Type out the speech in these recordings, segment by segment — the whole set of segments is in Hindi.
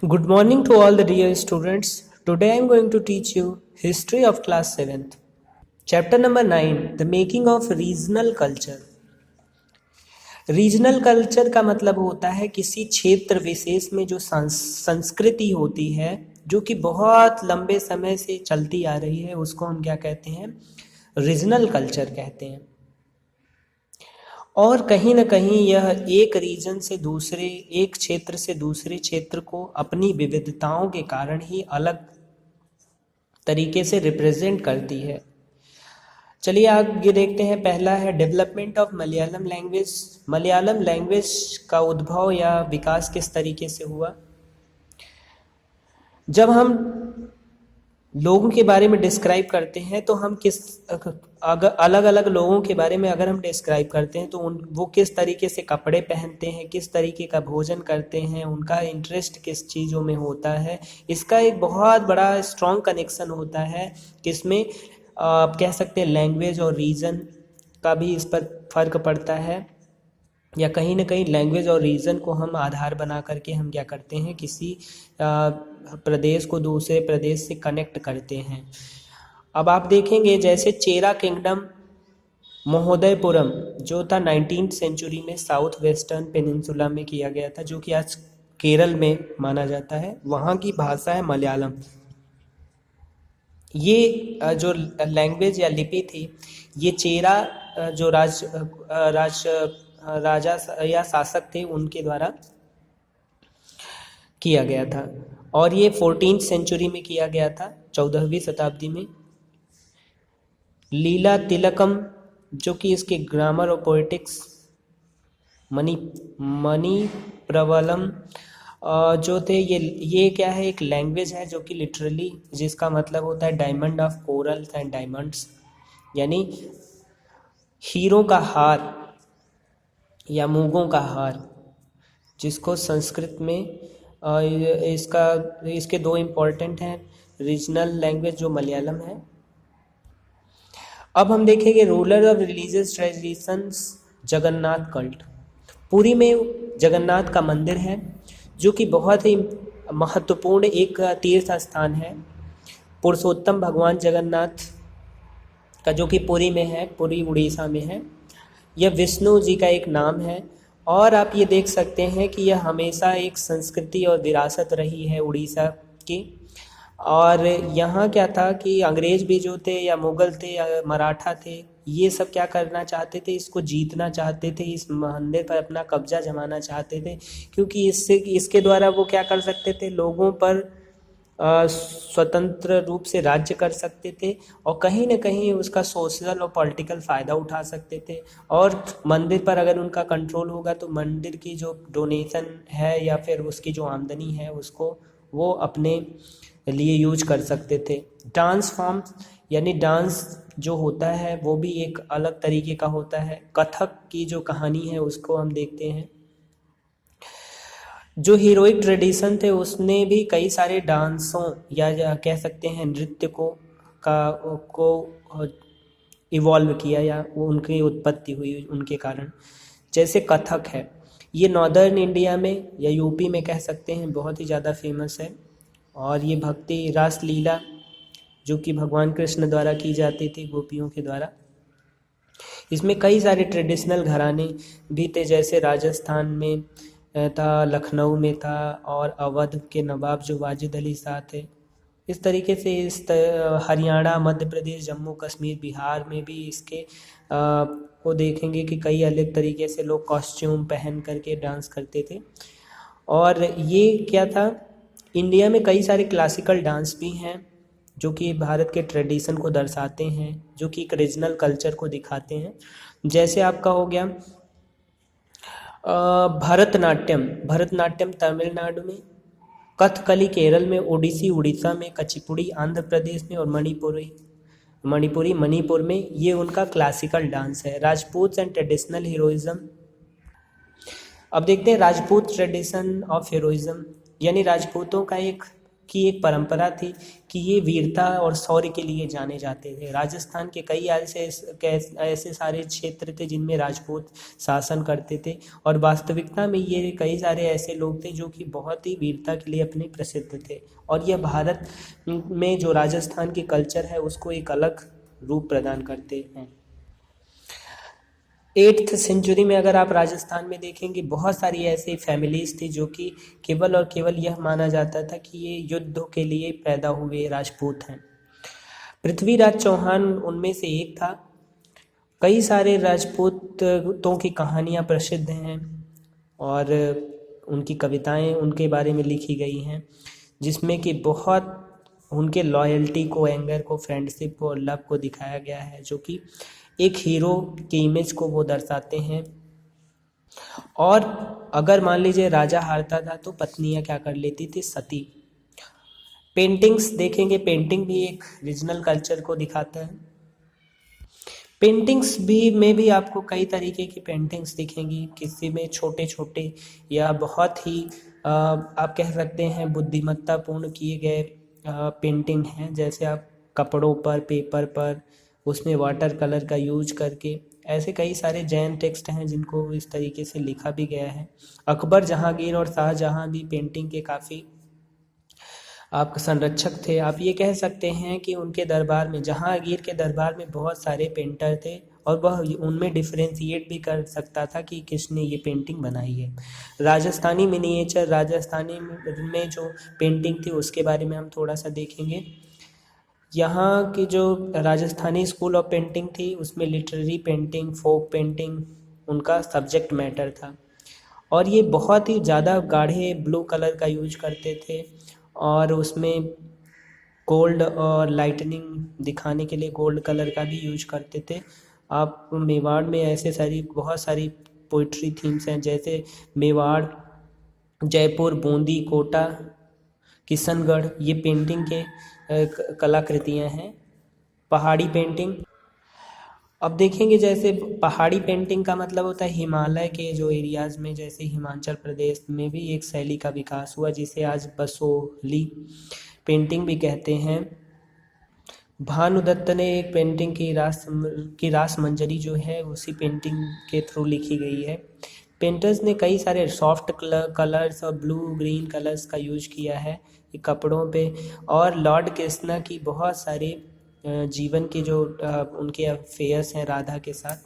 Good morning to all the dear students. Today I am going to teach you history of class 7th. Chapter number 9, the making of regional culture. Regional culture का मतलब होता है किसी क्षेत्र विशेष में जो संस्कृति होती है जो कि बहुत लंबे समय से चलती आ रही है, उसको हम क्या कहते हैं? रीजनल कल्चर कहते हैं। और कहीं ना कहीं यह एक रीजन से दूसरे, एक क्षेत्र से दूसरे क्षेत्र को अपनी विविधताओं के कारण ही अलग तरीके से रिप्रेजेंट करती है। चलिए आगे देखते हैं। पहला है development of Malayalam language. Malayalam language का उद्भव या विकास किस तरीके से हुआ? जब हम लोगों के बारे में डिस्क्राइब करते हैं तो हम अलग अलग लोगों के बारे में अगर हम डिस्क्राइब करते हैं तो वो किस तरीके से कपड़े पहनते हैं, किस तरीके का भोजन करते हैं, उनका इंटरेस्ट किस चीज़ों में होता है, इसका एक बहुत बड़ा स्ट्रॉन्ग कनेक्शन होता है। किसमें आप कह सकते हैं लैंग्वेज और रीजन का भी इस पर फ़र्क पड़ता है, या कहीं ना कहीं लैंग्वेज और रीजन को हम आधार बना करके हम क्या करते हैं, किसी प्रदेश को दूसरे प्रदेश से कनेक्ट करते हैं। अब आप देखेंगे जैसे चेरा किंगडम महोदयपुरम जो था 19th सेंचुरी में साउथ वेस्टर्न पेनिनसुला में किया गया था, जो कि आज केरल में माना जाता है। वहाँ की भाषा है मलयालम। ये जो लैंग्वेज या लिपि थी, ये चेरा जो राजा या शासक थे उनके द्वारा किया गया था, और ये 14th सेंचुरी में किया गया था, 14वीं शताब्दी में। लीला तिलकम जो कि इसके ग्रामर और पोएटिक्स, मणि प्रवलम जो थे, ये क्या है, एक लैंग्वेज है जो कि लिटरली जिसका मतलब होता है diamond of corals and diamonds, यानी हीरों का हार या मूंगों का हार, जिसको संस्कृत में इसके दो इम्पोर्टेंट हैं रीजनल लैंग्वेज जो मलयालम है। अब हम देखेंगे rural of religious traditions Jagannath cult. Puri में जगन्नाथ का मंदिर है जो कि बहुत ही महत्वपूर्ण एक तीर्थ स्थान है। पुरुषोत्तम भगवान जगन्नाथ का जो कि पुरी में है, पुरी उड़ीसा में है। यह विष्णु जी का एक नाम है, और आप ये देख सकते हैं कि यह हमेशा एक संस्कृति और विरासत रही है उड़ीसा की। और यहाँ क्या था कि अंग्रेज भी जो थे या मुग़ल थे या मराठा थे, ये सब क्या करना चाहते थे, इसको जीतना चाहते थे, इस मंदिर पर अपना कब्जा जमाना चाहते थे, क्योंकि इसके द्वारा वो क्या कर सकते थे, लोगों पर स्वतंत्र रूप से राज्य कर सकते थे, और कहीं ना कहीं उसका सोशल और पॉलिटिकल फ़ायदा उठा सकते थे। और मंदिर पर अगर उनका कंट्रोल होगा तो मंदिर की जो डोनेशन है या फिर उसकी जो आमदनी है उसको वो अपने लिए यूज कर सकते थे। डांस फॉर्म यानी डांस जो होता है वो भी एक अलग तरीके का होता है। कथक की जो कहानी है उसको हम देखते हैं। जो हीरोइक ट्रेडिशन थे उसने भी कई सारे डांसों या कह सकते हैं नृत्य को इवॉल्व किया, या वो उनकी उत्पत्ति हुई उनके कारण। जैसे कथक है, ये नॉर्दर्न इंडिया में या यूपी में कह सकते हैं बहुत ही ज़्यादा फेमस है। और ये भक्ति रास लीला जो कि भगवान कृष्ण द्वारा की जाती थी गोपियों के द्वारा। इसमें कई सारे ट्रेडिशनल घराने भी थे, जैसे राजस्थान में था, लखनऊ में था, और अवध के नवाब जो वाजिद अली शाह थे। इस तरीके से हरियाणा, मध्य प्रदेश, जम्मू कश्मीर, बिहार में भी इसके को देखेंगे कि कई अलग तरीके से लोग कॉस्ट्यूम पहन करके डांस करते थे। और ये क्या था, इंडिया में कई सारे क्लासिकल डांस भी हैं जो कि भारत के ट्रेडिशन को दर्शाते हैं, जो कि एक रीजनल कल्चर को दिखाते हैं। जैसे आपका हो गया भरतनाट्यम तमिलनाडु में, कथकली केरल में, ओडिसी उड़ीसा में, कुचिपुड़ी आंध्र प्रदेश में, और मणिपुरी मणिपुर में। ये उनका क्लासिकल डांस है। Rajput and traditional heroism. अब देखते हैं राजपूत ट्रेडिशन ऑफ हीरोइज्म, यानी राजपूतों का एक की एक परंपरा थी कि ये वीरता और शौर्य के लिए जाने जाते थे। राजस्थान के कई ऐसे सारे क्षेत्र थे जिनमें राजपूत शासन करते थे, और वास्तविकता में ये कई सारे ऐसे लोग थे जो कि बहुत ही वीरता के लिए अपने प्रसिद्ध थे, और यह भारत में जो राजस्थान की कल्चर है उसको एक अलग रूप प्रदान करते हैं। 8th सेंचुरी में अगर आप राजस्थान में देखेंगे, बहुत सारी ऐसी फैमिलीज थी जो कि केवल और केवल यह माना जाता था कि ये युद्ध के लिए पैदा हुए राजपूत हैं। पृथ्वीराज चौहान उनमें से एक था। कई सारे राजपूतों की कहानियाँ प्रसिद्ध हैं और उनकी कविताएं उनके बारे में लिखी गई हैं, जिसमें कि बहुत उनके लॉयल्टी को, एंगर को, फ्रेंडशिप को और लव को दिखाया गया है, जो कि एक हीरो की इमेज को वो दर्शाते हैं। और अगर मान लीजिए राजा हारता था तो पत्नियां क्या कर लेती थी, सती। पेंटिंग्स देखेंगे, पेंटिंग भी एक रीजनल कल्चर को दिखाता है। पेंटिंग्स भी आपको कई तरीके की पेंटिंग्स दिखेंगी, किसी में छोटे छोटे या बहुत ही आप कह सकते हैं बुद्धिमत्तापूर्ण किए गए पेंटिंग हैं, जैसे आप कपड़ों पर, पेपर पर, उसमें वाटर कलर का यूज करके, ऐसे कई सारे जैन टेक्स्ट हैं जिनको इस तरीके से लिखा भी गया है। अकबर, जहांगीर और शाहजहां भी पेंटिंग के काफ़ी आप संरक्षक थे। आप ये कह सकते हैं कि उनके दरबार में, जहांगीर के दरबार में बहुत सारे पेंटर थे और वह उनमें डिफ्रेंशिएट भी कर सकता था कि किसने ये पेंटिंग बनाई है। राजस्थानी मिनिएचर, राजस्थानी में जो पेंटिंग थी उसके बारे में हम थोड़ा सा देखेंगे। यहाँ की जो राजस्थानी स्कूल ऑफ पेंटिंग थी उसमें लिटरेरी पेंटिंग, फोक पेंटिंग उनका सब्जेक्ट मैटर था, और ये बहुत ही ज़्यादा गाढ़े ब्लू कलर का यूज करते थे, और उसमें गोल्ड और लाइटनिंग दिखाने के लिए गोल्ड कलर का भी यूज करते थे। आप मेवाड़ में ऐसे बहुत सारी पोइट्री थीम्स हैं, जैसे मेवाड़, जयपुर, बूंदी, कोटा, किशनगढ़, ये पेंटिंग के कलाकृतियाँ हैं। पहाड़ी पेंटिंग, अब देखेंगे जैसे पहाड़ी पेंटिंग का मतलब होता है हिमालय के जो एरियाज़ में, जैसे हिमाचल प्रदेश में भी एक शैली का विकास हुआ जिसे आज बसोहली पेंटिंग भी कहते हैं। भानुदत्त ने एक पेंटिंग की रास मंजरी जो है उसी पेंटिंग के थ्रू लिखी गई है। पेंटर्स ने कई सारे सॉफ्ट कलर्स और ब्लू ग्रीन कलर्स का यूज किया है कपड़ों पे, और लॉर्ड कृष्णा की बहुत सारे जीवन के जो उनके अफेयर्स हैं राधा के साथ,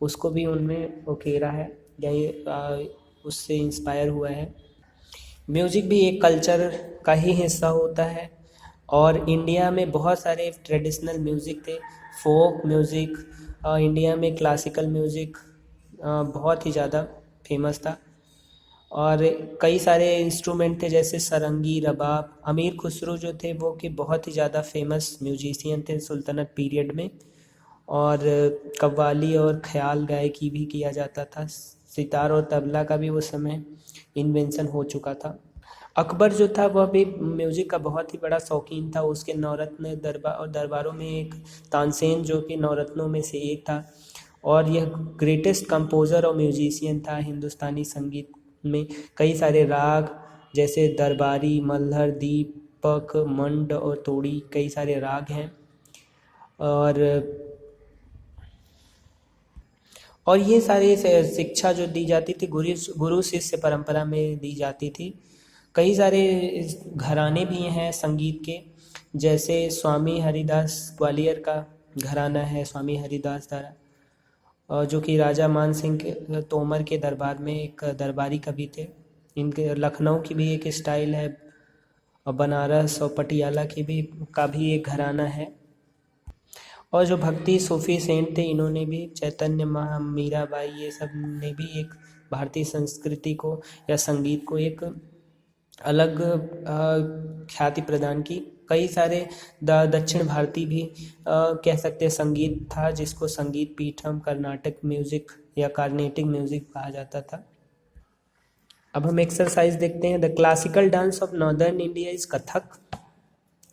उसको भी उनमें उकेरा है या ये उससे इंस्पायर हुआ है। म्यूज़िक भी एक कल्चर का ही हिस्सा होता है, और इंडिया में बहुत सारे ट्रेडिशनल म्यूज़िक थे। फोक म्यूज़िक, इंडिया में क्लासिकल म्यूज़िक बहुत ही ज़्यादा फेमस था, और कई सारे इंस्ट्रूमेंट थे जैसे सरंगी, रबाब। अमीर खुसरो जो थे वो कि बहुत ही ज़्यादा फेमस म्यूजिशियन थे सुल्तनत पीरियड में, और कव्वाली और ख्याल गायकी भी किया जाता था। सितार और तबला का भी उस समय इन्वेंशन हो चुका था। अकबर जो था वह भी म्यूज़िक का बहुत ही बड़ा शौकीन था। उसके नवरत्न दरबारों में एक तानसेन जो कि नवरत्नों में से एक था, और यह ग्रेटेस्ट कंपोज़र और म्यूजिशियन था हिंदुस्तानी संगीत में। कई सारे राग जैसे दरबारी, मल्हर, दीपक, मंड और तोड़ी, कई सारे राग हैं, और ये सारी शिक्षा जो दी जाती थी गुरु शिष्य परंपरा में दी जाती थी। कई सारे घराने भी हैं संगीत के, जैसे स्वामी हरिदास, ग्वालियर का घराना है स्वामी हरिदास द्वारा, जो कि राजा मान सिंह तोमर के दरबार में एक दरबारी कवि थे। इनके लखनऊ की भी एक स्टाइल है, और बनारस और पटियाला का भी एक घराना है। और जो भक्ति सूफी सेंट थे इन्होंने भी, चैतन्य मीराबाई, ये सब ने भी एक भारतीय संस्कृति को या संगीत को एक अलग ख्याति प्रदान की। कई सारे दक्षिण भारतीय भी कह सकते हैं संगीत था, जिसको संगीत पीठम, कर्नाटक म्यूजिक या कार्नेटिक म्यूजिक कहा जाता था। अब हम एक्सरसाइज देखते हैं। The classical dance of northern India is Kathak.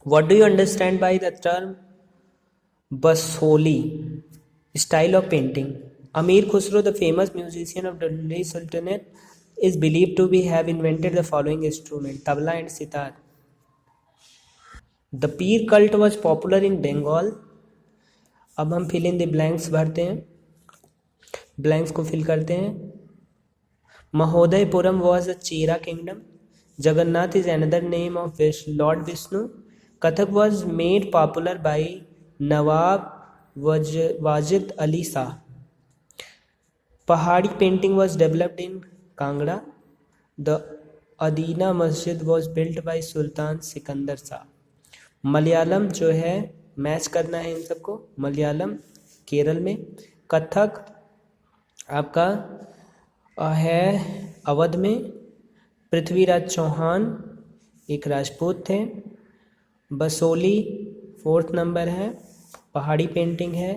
What do you understand by the term Basohli? Style of painting. Amir Khusro, the famous musician of Delhi sultanate, is believed to be have invented the following instrument: tabla and sitar. The Pir cult was popular in Bengal. अब हम फिल इन द ब्लैंक्स भरते हैं, ब्लैंक्स को फिल करते हैं। Mahodayapuram was a Chera kingdom. Jagannath is another name of Lord Vishnu. Kathak was made popular by Nawab Wajid Ali Shah. Pahari painting was developed in Kangra. The Adina Masjid was built by Sultan Sikandar Shah. Malayalam जो है, मैच करना है इन सबको, मलयालम केरल में। कथक आपका है अवध में। पृथ्वीराज चौहान एक राजपूत थे। बसोली 4th नंबर है। पहाड़ी पेंटिंग है।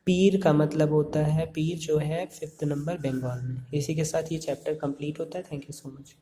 पीर का मतलब होता है, पीर जो है 5th नंबर बंगाल में। इसी के साथ ये चैप्टर कंप्लीट होता है। Thank you so much.